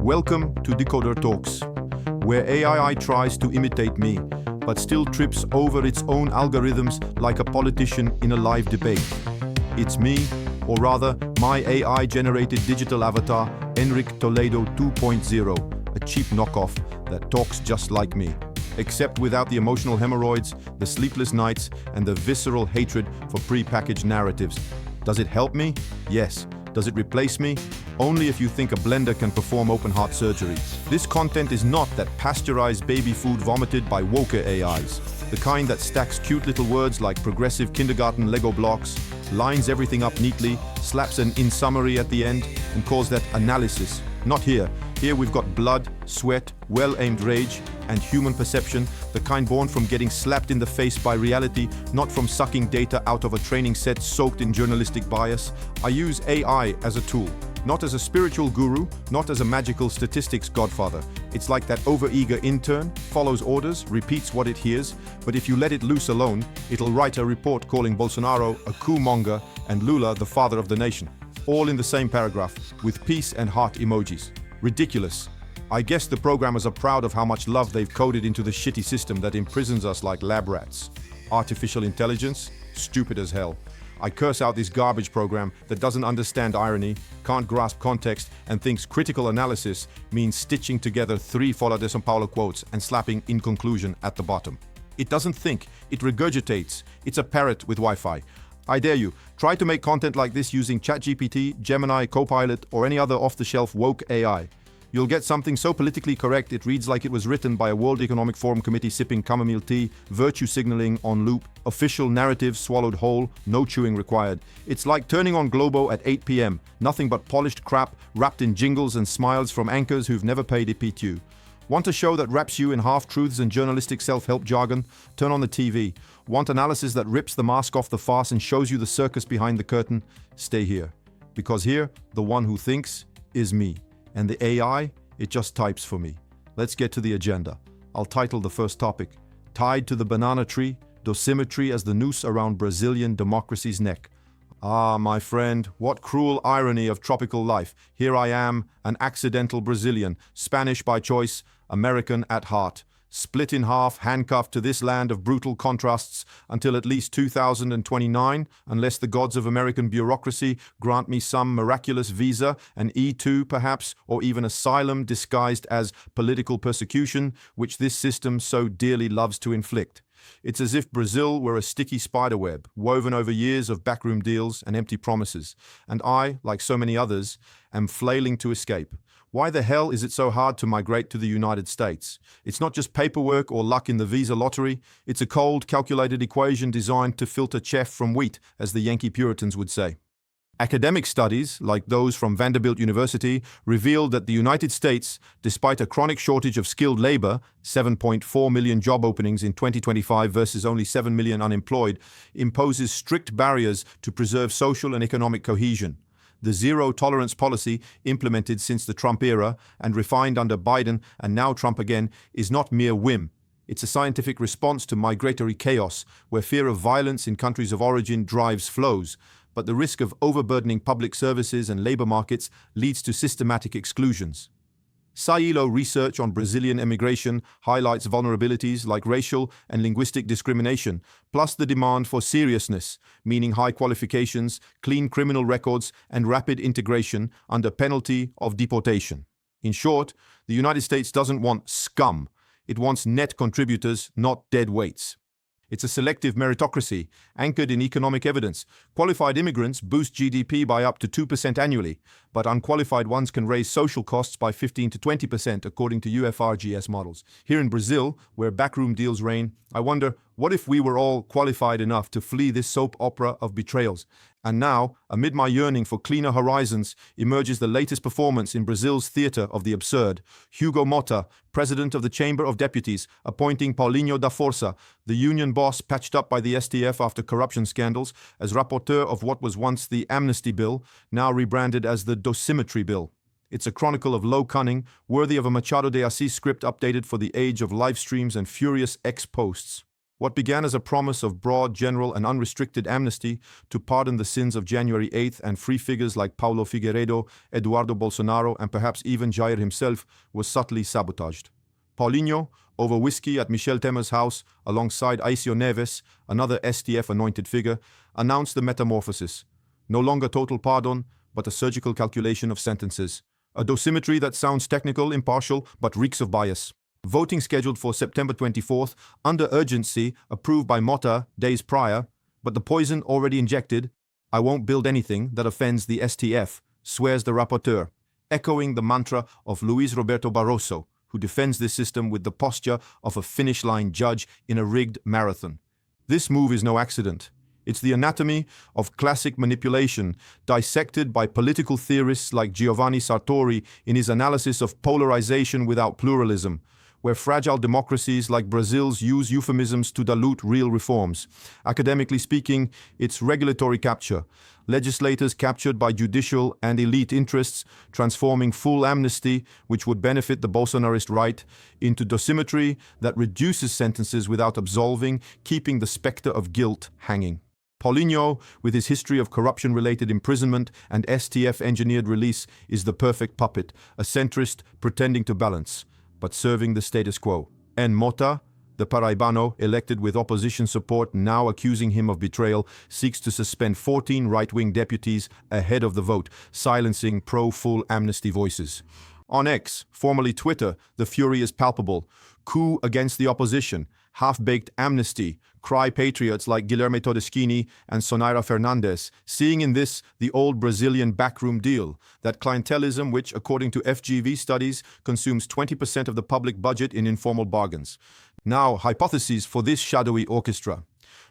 Welcome to Decoder Talks, where AI tries to imitate me, but still trips over its own algorithms like a politician in a live debate. It's me, or rather, my AI-generated digital avatar, Enric Toledo 2.0, a cheap knockoff that talks just like me, except without the emotional hemorrhoids, the sleepless nights, and the visceral hatred for pre-packaged narratives. Does it help me? Yes. Does it replace me? Only if you think a blender can perform open-heart surgery. This content is not that pasteurized baby food vomited by woker AIs. The kind that stacks cute little words like progressive kindergarten Lego blocks, lines everything up neatly, slaps an in summary at the end, and calls that analysis. Not here. Here we've got blood, sweat, well-aimed rage, and human perception, the kind born from getting slapped in the face by reality, not from sucking data out of a training set soaked in journalistic bias. I use AI as a tool, not as a spiritual guru, not as a magical statistics godfather. It's like that overeager intern, follows orders, repeats what it hears, but if you let it loose alone, it'll write a report calling Bolsonaro a coup monger and Lula the father of the nation. All in the same paragraph, with peace and heart emojis. Ridiculous. I guess the programmers are proud of how much love they've coded into the shitty system that imprisons us like lab rats. Artificial intelligence? Stupid as hell. I curse out this garbage program that doesn't understand irony, can't grasp context, and thinks critical analysis means stitching together 3 Fola de São Paulo quotes and slapping in conclusion at the bottom. It doesn't think, it regurgitates. It's a parrot with Wi-Fi. I dare you, try to make content like this using ChatGPT, Gemini, Copilot, or any other off-the-shelf woke AI. You'll get something so politically correct it reads like it was written by a World Economic Forum committee sipping chamomile tea, virtue signaling on loop, official narrative swallowed whole, no chewing required. It's like turning on Globo at 8 p.m, nothing but polished crap wrapped in jingles and smiles from anchors who've never paid a PTU. Want a show that wraps you in half-truths and journalistic self-help jargon? Turn on the TV. Want analysis that rips the mask off the farce and shows you the circus behind the curtain? Stay here. Because here, the one who thinks is me. And the AI, it just types for me. Let's get to the agenda. I'll title the first topic, Tied to the Banana Tree, Dosimetry as the Noose Around Brazilian Democracy's Neck. Ah, my friend, what cruel irony of tropical life. Here I am, an accidental Brazilian, Spanish by choice, American at heart. Split in half, handcuffed to this land of brutal contrasts until at least 2029, unless the gods of American bureaucracy grant me some miraculous visa, an E2 perhaps, or even asylum disguised as political persecution, which this system so dearly loves to inflict. It's as if Brazil were a sticky spiderweb, woven over years of backroom deals and empty promises, and I, like so many others, am flailing to escape. Why the hell is it so hard to migrate to the United States? It's not just paperwork or luck in the visa lottery. It's a cold, calculated equation designed to filter chaff from wheat, as the Yankee Puritans would say. Academic studies, like those from Vanderbilt University, revealed that the United States, despite a chronic shortage of skilled labor, 7.4 million job openings in 2025 versus only 7 million unemployed, imposes strict barriers to preserve social and economic cohesion. The zero-tolerance policy implemented since the Trump era and refined under Biden and now Trump again is not mere whim. It's a scientific response to migratory chaos, where fear of violence in countries of origin drives flows, but the risk of overburdening public services and labor markets leads to systematic exclusions. SciELO research on Brazilian immigration highlights vulnerabilities like racial and linguistic discrimination, plus the demand for seriousness, meaning high qualifications, clean criminal records, and rapid integration under penalty of deportation. In short, the United States doesn't want scum. It wants net contributors, not dead weights. It's a selective meritocracy, anchored in economic evidence. Qualified immigrants boost GDP by up to 2% annually, but unqualified ones can raise social costs by 15 to 20%, according to UFRGS models. Here in Brazil, where backroom deals reign, I wonder, what if we were all qualified enough to flee this soap opera of betrayals? And now, amid my yearning for cleaner horizons, emerges the latest performance in Brazil's theater of the absurd. Hugo Motta, president of the Chamber of Deputies, appointing Paulinho da Força, the union boss patched up by the STF after corruption scandals, as rapporteur of what was once the Amnesty Bill, now rebranded as the Dosimetry Bill. It's a chronicle of low cunning, worthy of a Machado de Assis script updated for the age of live streams and furious ex-posts. What began as a promise of broad, general, and unrestricted amnesty to pardon the sins of January 8th and free figures like Paulo Figueiredo, Eduardo Bolsonaro, and perhaps even Jair himself was subtly sabotaged. Paulinho, over whiskey at Michel Temer's house, alongside Aécio Neves, another STF-anointed figure, announced the metamorphosis. No longer total pardon, but a surgical calculation of sentences. A dosimetry that sounds technical, impartial, but reeks of bias. Voting scheduled for September 24th, under urgency, approved by Motta days prior, but the poison already injected. I won't build anything that offends the STF, swears the rapporteur, echoing the mantra of Luis Roberto Barroso, who defends this system with the posture of a finish-line judge in a rigged marathon. This move is no accident. It's the anatomy of classic manipulation, dissected by political theorists like Giovanni Sartori in his analysis of polarization without pluralism, where fragile democracies like Brazil's use euphemisms to dilute real reforms. Academically speaking, it's regulatory capture. Legislators captured by judicial and elite interests, transforming full amnesty, which would benefit the Bolsonarist right, into dosimetry that reduces sentences without absolving, keeping the specter of guilt hanging. Paulinho, with his history of corruption-related imprisonment and STF-engineered release, is the perfect puppet, a centrist pretending to balance, but serving the status quo. And Motta, the Paraibano, elected with opposition support, now accusing him of betrayal, seeks to suspend 14 right-wing deputies ahead of the vote, silencing pro-full amnesty voices. On X, formerly Twitter, the fury is palpable. Coup against the opposition, half-baked amnesty, cry patriots like Guilherme Todeschini and Sonaira Fernandes, seeing in this the old Brazilian backroom deal, that clientelism which, according to FGV studies, consumes 20% of the public budget in informal bargains. Now, hypotheses for this shadowy orchestra.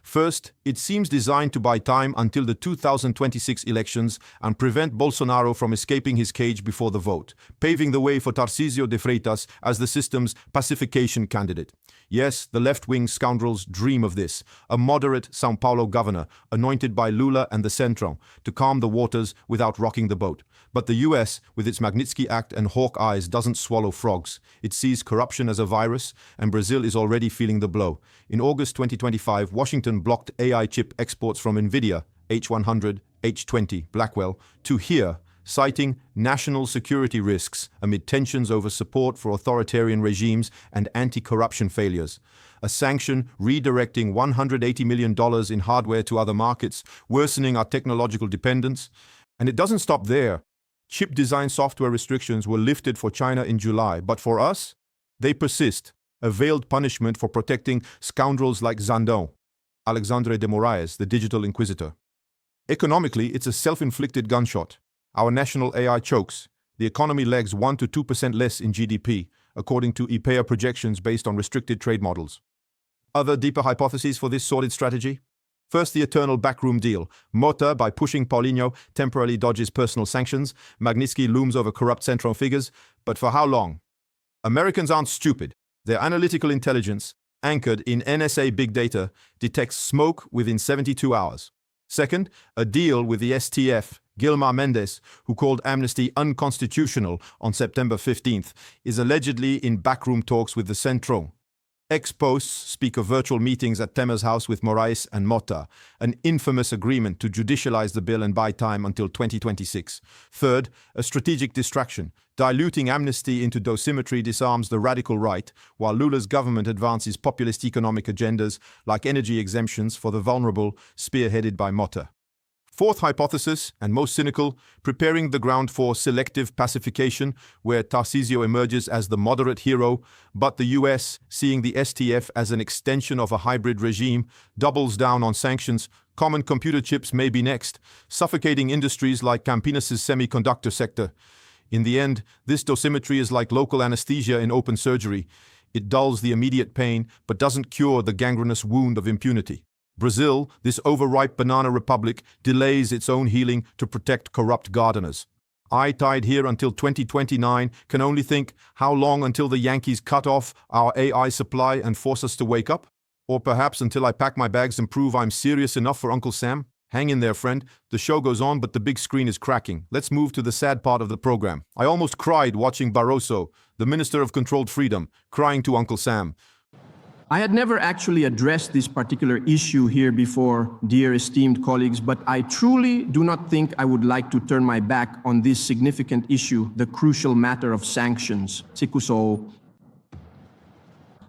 First, it seems designed to buy time until the 2026 elections and prevent Bolsonaro from escaping his cage before the vote, paving the way for Tarcísio de Freitas as the system's pacification candidate. Yes, the left-wing scoundrels dream of this, a moderate São Paulo governor, anointed by Lula and the Centrão, to calm the waters without rocking the boat. But the US, with its Magnitsky Act and hawk eyes, doesn't swallow frogs. It sees corruption as a virus, and Brazil is already feeling the blow. In August 2025, Washington blocked AI chip exports from NVIDIA, H100, H20, Blackwell, to here, citing national security risks amid tensions over support for authoritarian regimes and anti-corruption failures. A sanction redirecting $180 million in hardware to other markets, worsening our technological dependence. And it doesn't stop there. Chip design software restrictions were lifted for China in July, but for us, they persist, a veiled punishment for protecting scoundrels like Xandao, Alexandre de Moraes, the digital inquisitor. Economically, it's a self-inflicted gunshot. Our national AI chokes. The economy lags 1 to 2% less in GDP, according to IPEA projections based on restricted trade models. Other deeper hypotheses for this sordid strategy? First, the eternal backroom deal. Motta, by pushing Paulinho, temporarily dodges personal sanctions. Magnitsky looms over corrupt Centrão figures. But for how long? Americans aren't stupid. Their analytical intelligence, anchored in NSA big data, detects smoke within 72 hours. Second, a deal with the STF. Gilmar Mendes, who called amnesty unconstitutional on September 15th, is allegedly in backroom talks with the Centrão. Ex-posts speak of virtual meetings at Temer's house with Moraes and Motta, an infamous agreement to judicialize the bill and buy time until 2026. Third, a strategic distraction. Diluting amnesty into dosimetry disarms the radical right, while Lula's government advances populist economic agendas like energy exemptions for the vulnerable, spearheaded by Motta. Fourth hypothesis, and most cynical, preparing the ground for selective pacification, where Tarcísio emerges as the moderate hero, but the US, seeing the STF as an extension of a hybrid regime, doubles down on sanctions. Common computer chips may be next, suffocating industries like Campinas' semiconductor sector. In the end, this dosimetry is like local anesthesia in open surgery. It dulls the immediate pain, but doesn't cure the gangrenous wound of impunity. Brazil, this overripe banana republic, delays its own healing to protect corrupt gardeners. I, tied here until 2029, can only think, how long until the Yankees cut off our AI supply and force us to wake up? Or perhaps until I pack my bags and prove I'm serious enough for Uncle Sam? Hang in there, friend. The show goes on, but the big screen is cracking. Let's move to the sad part of the program. I almost cried watching Barroso, the Minister of Controlled Freedom, crying to Uncle Sam. I had never actually addressed this particular issue here before, dear esteemed colleagues, but I truly do not think I would like to turn my back on this significant issue, the crucial matter of sanctions.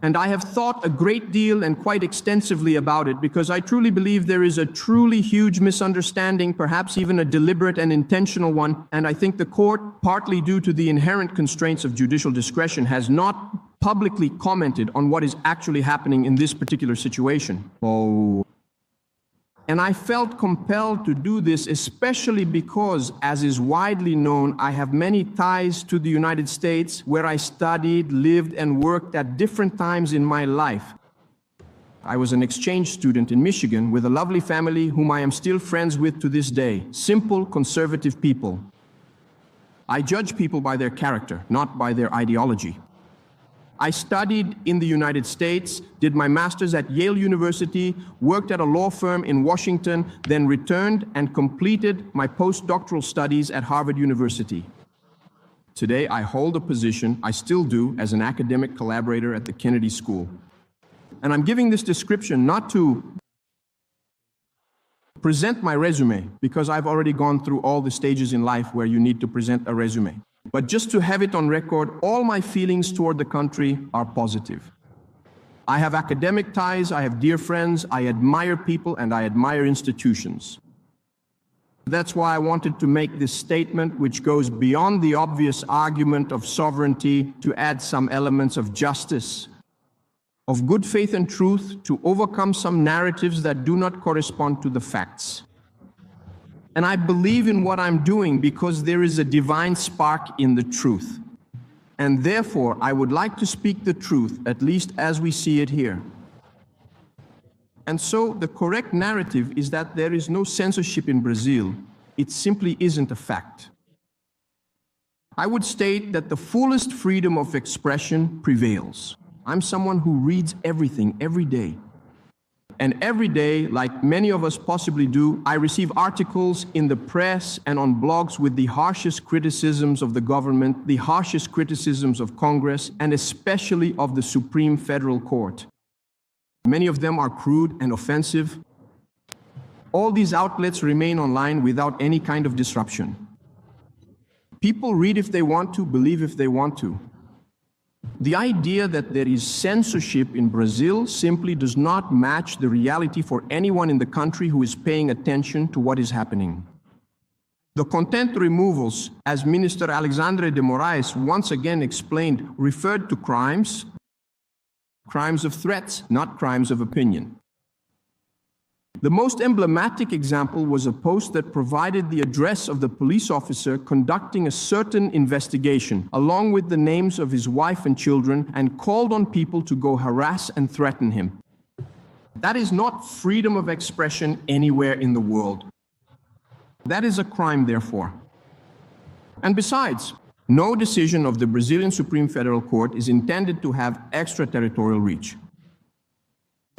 And I have thought a great deal and quite extensively about it because I truly believe there is a truly huge misunderstanding, perhaps even a deliberate and intentional one, and I think the court, partly due to the inherent constraints of judicial discretion, has not publicly commented on what is actually happening in this particular situation. And I felt compelled to do this, especially because, as is widely known, I have many ties to the United States, where I studied, lived, and worked at different times in my life. I was an exchange student in Michigan with a lovely family whom I am still friends with to this day. Simple, conservative people. I judge people by their character, not by their ideology. I studied in the United States, did my master's at Yale University, worked at a law firm in Washington, then returned and completed my postdoctoral studies at Harvard University. Today, I hold a position, I still do, as an academic collaborator at the Kennedy School. And I'm giving this description not to present my resume, because I've already gone through all the stages in life where you need to present a resume. But just to have it on record, all my feelings toward the country are positive. I have academic ties, I have dear friends, I admire people, and I admire institutions. That's why I wanted to make this statement, which goes beyond the obvious argument of sovereignty to add some elements of justice, of good faith and truth, to overcome some narratives that do not correspond to the facts. And I believe in what I'm doing because there is a divine spark in the truth. And therefore, I would like to speak the truth, at least as we see it here. And so the correct narrative is that there is no censorship in Brazil. It simply isn't a fact. I would state that the fullest freedom of expression prevails. I'm someone who reads everything every day. And every day, like many of us possibly do, I receive articles in the press and on blogs with the harshest criticisms of the government, the harshest criticisms of Congress, and especially of the Supreme Federal Court. Many of them are crude and offensive. All these outlets remain online without any kind of disruption. People read if they want to, believe if they want to. The idea that there is censorship in Brazil simply does not match the reality for anyone in the country who is paying attention to what is happening. The content removals, as Minister Alexandre de Moraes once again explained, referred to crimes of threats, not crimes of opinion. The most emblematic example was a post that provided the address of the police officer conducting a certain investigation, along with the names of his wife and children, and called on people to go harass and threaten him. That is not freedom of expression anywhere in the world. That is a crime, therefore. And besides, no decision of the Brazilian Supreme Federal Court is intended to have extraterritorial reach.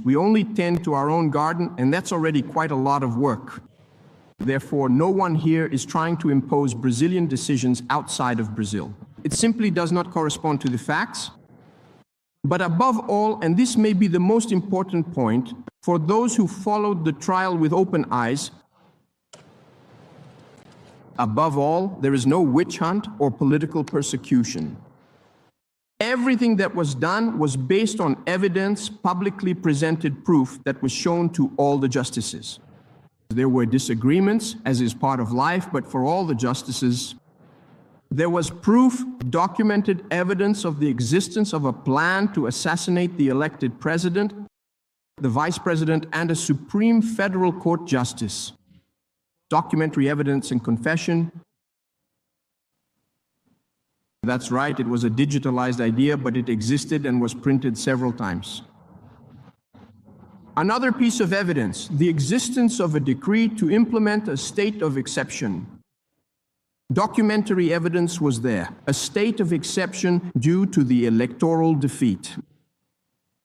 We only tend to our own garden, and that's already quite a lot of work. Therefore, no one here is trying to impose Brazilian decisions outside of Brazil. It simply does not correspond to the facts. But above all, and this may be the most important point, for those who followed the trial with open eyes, above all, there is no witch hunt or political persecution. Everything that was done was based on evidence, publicly presented proof that was shown to all the justices. There were disagreements, as is part of life, but for all the justices, there was proof, documented evidence of the existence of a plan to assassinate the elected president, the vice president, and a Supreme Federal Court justice. Documentary evidence and confession. That's right, it was a digitalized idea, but it existed and was printed several times. Another piece of evidence, the existence of a decree to implement a state of exception. Documentary evidence was there, a state of exception due to the electoral defeat.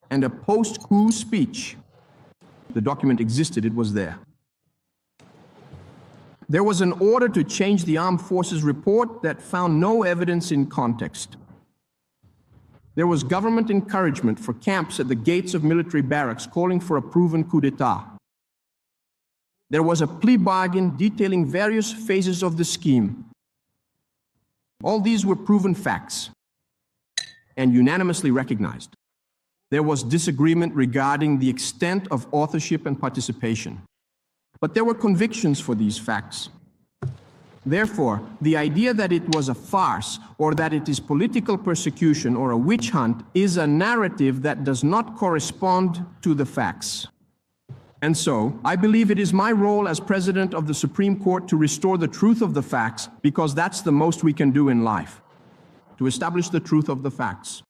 And a post-coup speech. The document existed, it was there. There was an order to change the Armed Forces report that found no evidence in context. There was government encouragement for camps at the gates of military barracks calling for a proven coup d'etat. There was a plea bargain detailing various phases of the scheme. All these were proven facts and unanimously recognized. There was disagreement regarding the extent of authorship and participation, but there were convictions for these facts. Therefore, the idea that it was a farce or that it is political persecution or a witch hunt is a narrative that does not correspond to the facts. And so, I believe it is my role as President of the Supreme Court to restore the truth of the facts, because that's the most we can do in life, to establish the truth of the facts.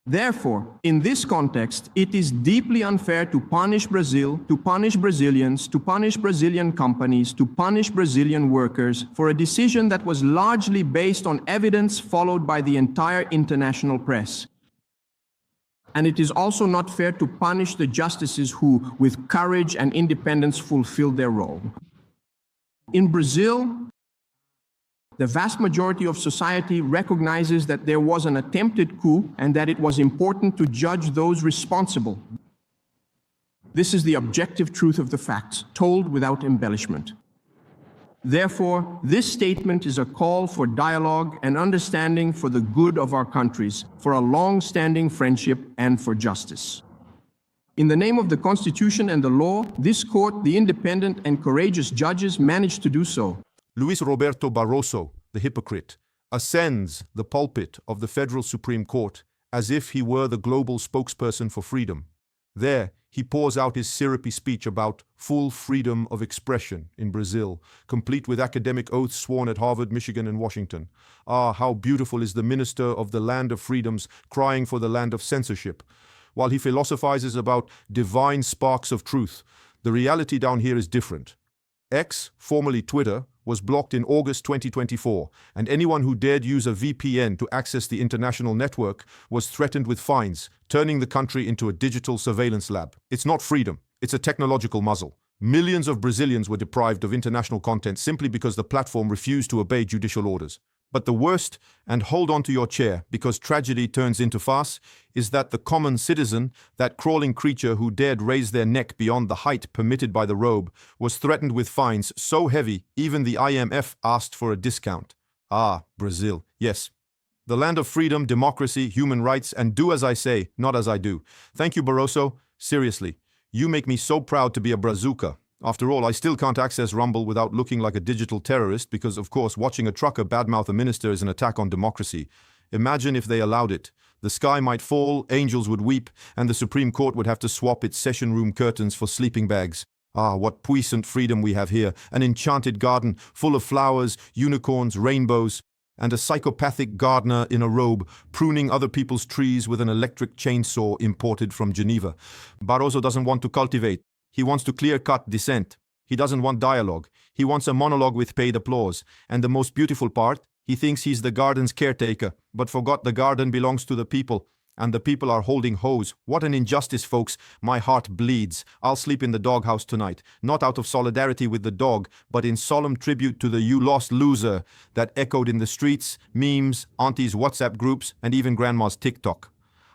Therefore, in this context, it is deeply unfair to punish Brazil, to punish Brazilians, to punish Brazilian companies, to punish Brazilian workers for a decision that was largely based on evidence followed by the entire international press. And it is also not fair to punish the justices who, with courage and independence, fulfilled their role. In Brazil, the vast majority of society recognizes that there was an attempted coup and that it was important to judge those responsible. This is the objective truth of the facts, told without embellishment. Therefore, this statement is a call for dialogue and understanding for the good of our countries, for a long-standing friendship, and for justice. In the name of the Constitution and the law, this court, the independent and courageous judges, managed to do so. Luis Roberto Barroso, the hypocrite, ascends the pulpit of the Federal Supreme Court as if he were the global spokesperson for freedom. There, he pours out his syrupy speech about full freedom of expression in Brazil, complete with academic oaths sworn at Harvard, Michigan, and Washington. Ah, how beautiful is the minister of the land of freedoms crying for the land of censorship. While he philosophizes about divine sparks of truth, the reality down here is different. X, formerly Twitter, was blocked in August 2024, and anyone who dared use a VPN to access the international network was threatened with fines, turning the country into a digital surveillance lab. It's not freedom, it's a technological muzzle. Millions of Brazilians were deprived of international content simply because the platform refused to obey judicial orders. But the worst, and hold on to your chair because tragedy turns into farce, is that the common citizen, that crawling creature who dared raise their neck beyond the height permitted by the robe, was threatened with fines so heavy even the IMF asked for a discount. Ah, Brazil, yes. The land of freedom, democracy, human rights, and do as I say, not as I do. Thank you, Barroso. Seriously, you make me so proud to be a Brazuca. After all, I still can't access Rumble without looking like a digital terrorist because, of course, watching a trucker badmouth a minister is an attack on democracy. Imagine if they allowed it. The sky might fall, angels would weep, and the Supreme Court would have to swap its session room curtains for sleeping bags. Ah, what puissant freedom we have here. An enchanted garden full of flowers, unicorns, rainbows, and a psychopathic gardener in a robe pruning other people's trees with an electric chainsaw imported from Geneva. Barroso doesn't want to cultivate. He wants to clear-cut dissent. He doesn't want dialogue. He wants a monologue with paid applause. And the most beautiful part, he thinks he's the garden's caretaker, but forgot the garden belongs to the people, and the people are holding hose. What an injustice, folks. My heart bleeds. I'll sleep in the doghouse tonight, not out of solidarity with the dog, but in solemn tribute to the "you lost loser" that echoed in the streets, memes, aunties' WhatsApp groups, and even grandma's TikTok.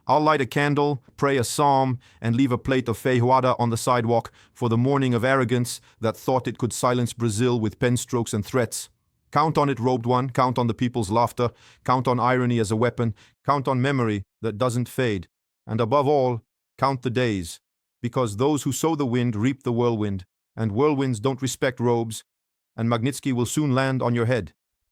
I'll light a candle, pray a psalm, and leave a plate of feijoada on the sidewalk for the morning of arrogance that thought it could silence Brazil with pen strokes and threats. Count on it, robed one. Count on the people's laughter. Count on irony as a weapon. Count on memory that doesn't fade. And above all, count the days, because those who sow the wind reap the whirlwind, and whirlwinds don't respect robes, and Magnitsky will soon land on your head.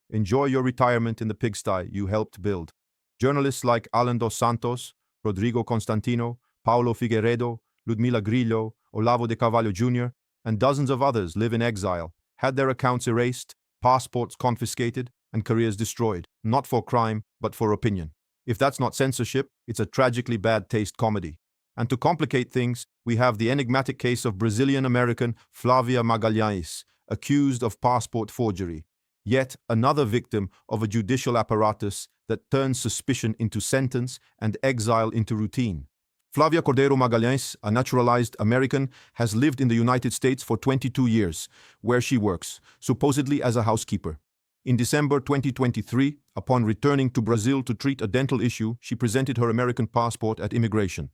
Enjoy your retirement in the pigsty you helped build. Journalists like Alan dos Santos, Rodrigo Constantino, Paulo Figueiredo, Ludmila Grillo, Olavo de Carvalho Jr., and dozens of others live in exile, had their accounts erased, passports confiscated, and careers destroyed, not for crime, but for opinion. If that's not censorship, it's a tragically bad taste comedy. And to complicate things, we have the enigmatic case of Brazilian-American Flavia Magalhães, accused of passport forgery, yet another victim of a judicial apparatus that turns suspicion into sentence and exile into routine. Flavia Cordeiro Magalhães, a naturalized American, has lived in the United States for 22 years, where she works, supposedly as a housekeeper. In December 2023, upon returning to Brazil to treat a dental issue, she presented her American passport at immigration.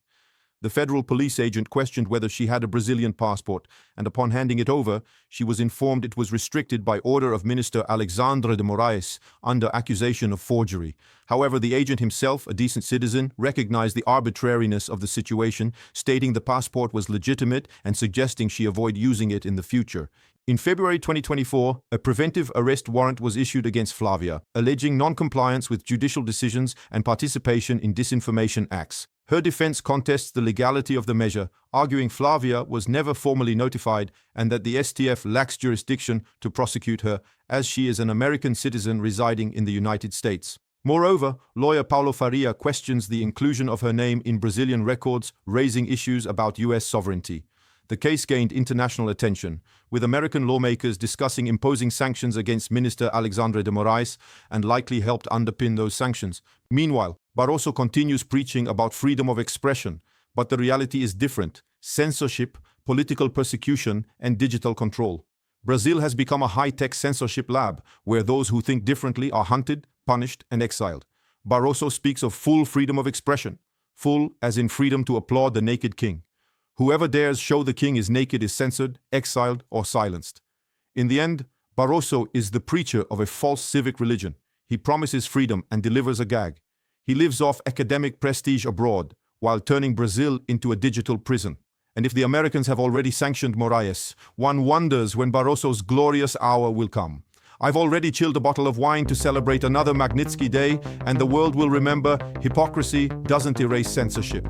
The federal police agent questioned whether she had a Brazilian passport, and upon handing it over, she was informed it was restricted by order of Minister Alexandre de Moraes under accusation of forgery. However, the agent himself, a decent citizen, recognized the arbitrariness of the situation, stating the passport was legitimate and suggesting she avoid using it in the future. In February 2024, a preventive arrest warrant was issued against Flavia, alleging non-compliance with judicial decisions and participation in disinformation acts. Her defense contests the legality of the measure, arguing Flavia was never formally notified and that the STF lacks jurisdiction to prosecute her, as she is an American citizen residing in the United States. Moreover, lawyer Paulo Faria questions the inclusion of her name in Brazilian records, raising issues about U.S. sovereignty. The case gained international attention, with American lawmakers discussing imposing sanctions against Minister Alexandre de Moraes and likely helped underpin those sanctions. Meanwhile, Barroso continues preaching about freedom of expression, but the reality is different: censorship, political persecution, and digital control. Brazil has become a high-tech censorship lab, where those who think differently are hunted, punished, and exiled. Barroso speaks of full freedom of expression, full as in freedom to applaud the naked king. Whoever dares show the king is naked is censored, exiled, or silenced. In the end, Barroso is the preacher of a false civic religion. He promises freedom and delivers a gag. He lives off academic prestige abroad, while turning Brazil into a digital prison. And if the Americans have already sanctioned Moraes, one wonders when Barroso's glorious hour will come. I've already chilled a bottle of wine to celebrate another Magnitsky day, and the world will remember hypocrisy doesn't erase censorship.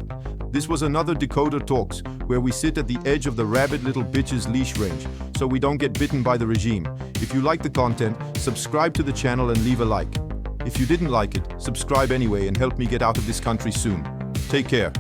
This was another Decoder Talks, where we sit at the edge of the rabid little bitch's leash range, so we don't get bitten by the regime. If you like the content, subscribe to the channel and leave a like. If you didn't like it, subscribe anyway and help me get out of this country soon. Take care.